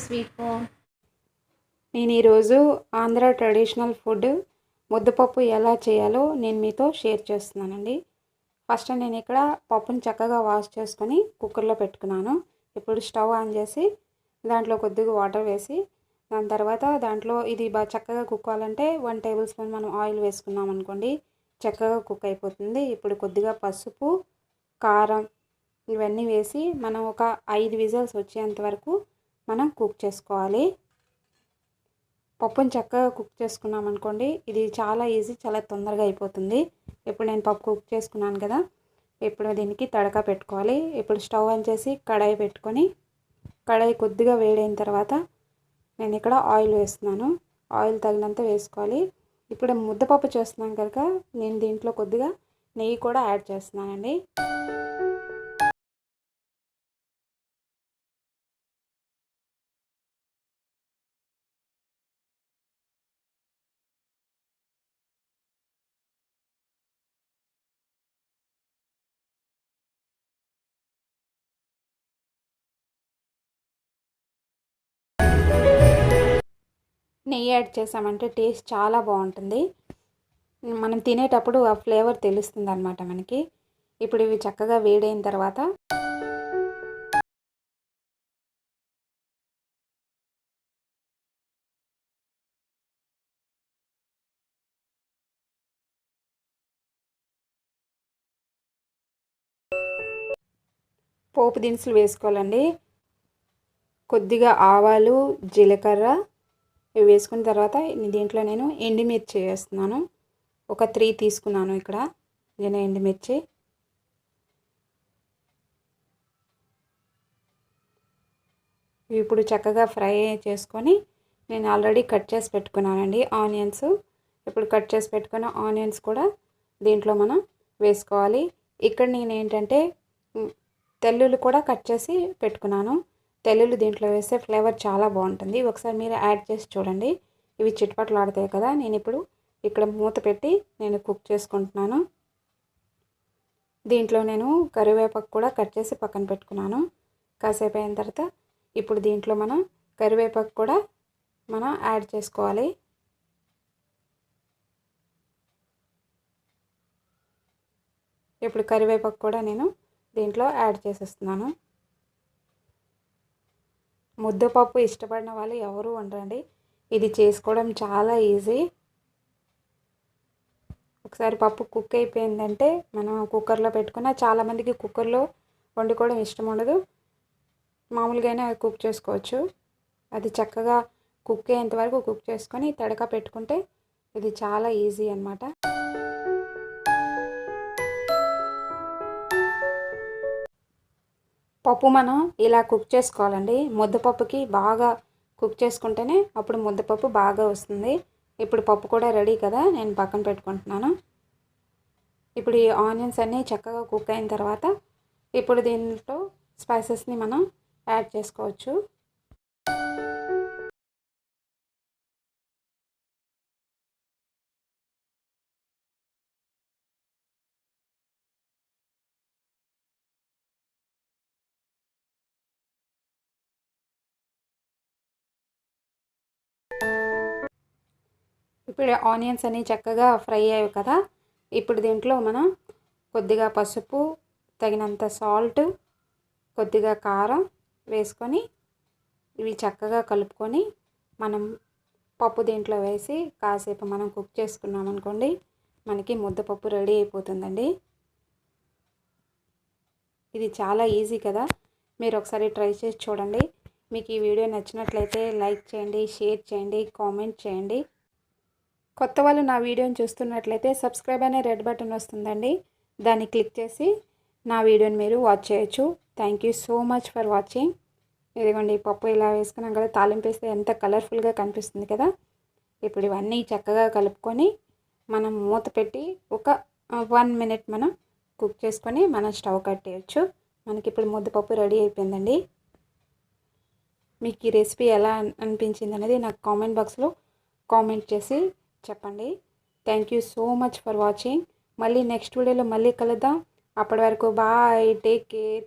Sweet corn. నేను ఈరోజు Andhra traditional food ముద్దపప్పు ఎలా చేయాలో నేను మీతో షేర్ చేస్తున్నానండి. ఫస్ట్ నేను ఇక్కడ పప్పుని చక్కగా వాష్ చేసుకొని కుక్కర్లో పెట్టుకున్నాను. ఇప్పుడు స్టవ్ ఆన్ చేసి దాంట్లో కొద్దిగా వాటర్ వేసి దాని తర్వాత దాంట్లో ఇది బాగా చక్కగా కుక్ అవ్వాలంటే 1 టేబుల్ స్పూన్ మనం ఆయిల్ వేసుకున్నాం అనుకోండి, చక్కగా కుక్ అయిపోతుంది. ఇప్పుడు కొద్దిగా పసుపు, కారం ఇవన్నీ వేసి మనం ఒక 5 విజిల్స్ వచ్చేంత వరకు మనం కుక్ చేసుకోవాలి. పప్పుని చక్కగా కుక్ చేసుకున్నాం అనుకోండి, ఇది చాలా ఈజీ, చాలా తొందరగా అయిపోతుంది. ఇప్పుడు నేను పప్పు కుక్ చేసుకున్నాను కదా, ఇప్పుడు దీనికి తడక పెట్టుకోవాలి. ఇప్పుడు స్టవ్ ఆన్ చేసి కడాయి పెట్టుకొని కడాయి కొద్దిగా వేడైన తర్వాత నేను ఇక్కడ ఆయిల్ వేస్తున్నాను. ఆయిల్ తగినంత వేసుకోవాలి. ఇప్పుడు ముద్దపప్పు చేస్తున్నాను కనుక నేను దీంట్లో కొద్దిగా నెయ్యి కూడా యాడ్ చేస్తున్నానండి. నెయ్యి యాడ్ చేసామంటే టేస్ట్ చాలా బాగుంటుంది. మనం తినేటప్పుడు ఆ ఫ్లేవర్ తెలుస్తుంది అన్నమాట మనకి. ఇప్పుడు ఇవి చక్కగా వేడైన తర్వాత పోపు దినుసులు వేసుకోవాలండి. కొద్దిగా ఆవాలు, జీలకర్ర ఇవి వేసుకున్న తర్వాత దీంట్లో నేను ఎండుమిర్చి వేస్తున్నాను. ఒక 3 తీసుకున్నాను ఇక్కడ నేను ఎండుమిర్చి. ఇప్పుడు చక్కగా ఫ్రై చేసుకొని నేను ఆల్రెడీ కట్ చేసి పెట్టుకున్నానండి ఆనియన్స్. ఇప్పుడు కట్ చేసి పెట్టుకున్న ఆనియన్స్ కూడా దీంట్లో మనం వేసుకోవాలి. ఇక్కడ నేను ఏంటంటే తెల్లుల్లి కూడా కట్ చేసి పెట్టుకున్నాను. తెల్లుల్లి దీంట్లో వేస్తే ఫ్లేవర్ చాలా బాగుంటుంది. ఒకసారి మీరు యాడ్ చేసి చూడండి. ఇవి చిట్పట్లు ఆడతాయి కదా. నేను ఇప్పుడు ఇక్కడ మూత పెట్టి నేను కుక్ చేసుకుంటున్నాను. దీంట్లో నేను కరివేపాకు కూడా కట్ చేసి పక్కన పెట్టుకున్నాను. కాసేపు అయిన తర్వాత ఇప్పుడు దీంట్లో మనం కరివేపాకు కూడా మనం యాడ్ చేసుకోవాలి. ఇప్పుడు కరివేపాకు కూడా నేను దీంట్లో యాడ్ చేసేస్తున్నాను. ముద్దపప్పు ఇష్టపడిన వాళ్ళు ఎవరు ఉండరండి. ఇది చేసుకోవడం చాలా ఈజీ. ఒకసారి పప్పు కుక్ అయిపోయిందంటే మనం కుక్కర్లో పెట్టుకున్న, చాలామందికి కుక్కర్లో వండుకోవడం ఇష్టం ఉండదు, మామూలుగానే కుక్ చేసుకోవచ్చు. అది చక్కగా కుక్ అయ్యేంత వరకు కుక్ చేసుకొని తడక పెట్టుకుంటే ఇది చాలా ఈజీ అన్నమాట. పప్పు మనం ఇలా కుక్ చేసుకోవాలండి. ముద్దపప్పుకి బాగా కుక్ చేసుకుంటేనే అప్పుడు ముద్దపప్పు బాగా వస్తుంది. ఇప్పుడు పప్పు కూడా రెడీ కదా, నేను పక్కన పెట్టుకుంటున్నాను. ఇప్పుడు ఈ ఆనియన్స్ అన్నీ చక్కగా కుక్ అయిన తర్వాత ఇప్పుడు దీంట్లో స్పైసెస్ని మనం యాడ్ చేసుకోవచ్చు. ఇప్పుడు ఆనియన్స్ అన్నీ చక్కగా ఫ్రై అయ్యాయి కదా. ఇప్పుడు దీంట్లో మనం కొద్దిగా పసుపు, తగినంత సాల్ట్, కొద్దిగా కారం వేసుకొని ఇవి చక్కగా కలుపుకొని మనం పప్పు దీంట్లో వేసి కాసేపు మనం కుక్ చేసుకున్నాం అనుకోండి, మనకి ముద్దపప్పు రెడీ అయిపోతుందండి. ఇది చాలా ఈజీ కదా, మీరు ఒకసారి ట్రై చేసి చూడండి. మీకు ఈ వీడియో నచ్చినట్లయితే లైక్ చేయండి, షేర్ చేయండి, కామెంట్ చేయండి. కొత్త వాళ్ళు నా వీడియోని చూస్తున్నట్లయితే సబ్స్క్రైబ్ అనే రెడ్ బటన్ వస్తుందండి, దాన్ని క్లిక్ చేసి నా వీడియోని మీరు వాచ్ చేయొచ్చు. Thank you so much for watching. ఇదిగోండి పప్పు ఇలా వేసుకున్నాం కదా, తాలింపు వేస్తే ఎంత కలర్ఫుల్గా కనిపిస్తుంది కదా. ఇప్పుడు ఇవన్నీ చక్కగా కలుపుకొని మనం మూత పెట్టి ఒక 1 మినిట్ మనం కుక్ చేసుకొని మనం స్టవ్ కట్టేయచ్చు. మనకి ఇప్పుడు ముద్దపప్పు రెడీ అయిపోయిందండి. మీకు ఈ రెసిపీ ఎలా అనిపించింది అనేది నాకు కామెంట్ బాక్స్లో కామెంట్ చేసి చెప్పండి. Thank you so much for watching. మళ్ళీ నెక్స్ట్ వీడియోలో మళ్ళీ కలుద్దాం. అప్పటి వరకు బాయ్, టేక్ కేర్.